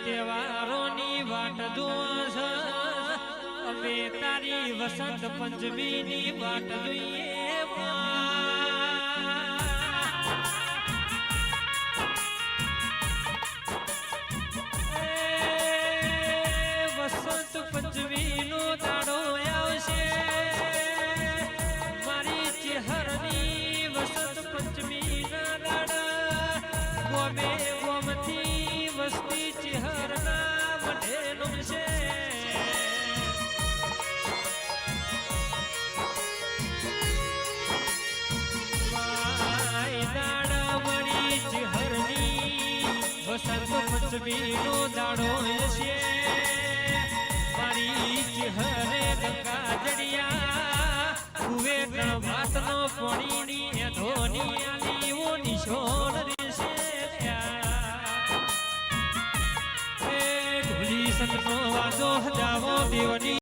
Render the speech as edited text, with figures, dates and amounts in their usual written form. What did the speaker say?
તહેવારોની વાટ જોશ અમે તારી વસંત પંચમીની વાટ જોઈએ વસંત પંચમીનો દાડો આવશે મારી ચેહરની વસંત પંચમીના દાડા ગોમે ગોમથી વસ્તી ચેહરના વઢે નમશે વસંત પંચમીનો દાડો હશે મારી ચહેરે ગંગા જડિયા કુવે ત્રણ ભાતનો પોણીની ધોની આલીઓ નિશોન રહેશે ઢોલી સંતનો વાજો જાવો દેવની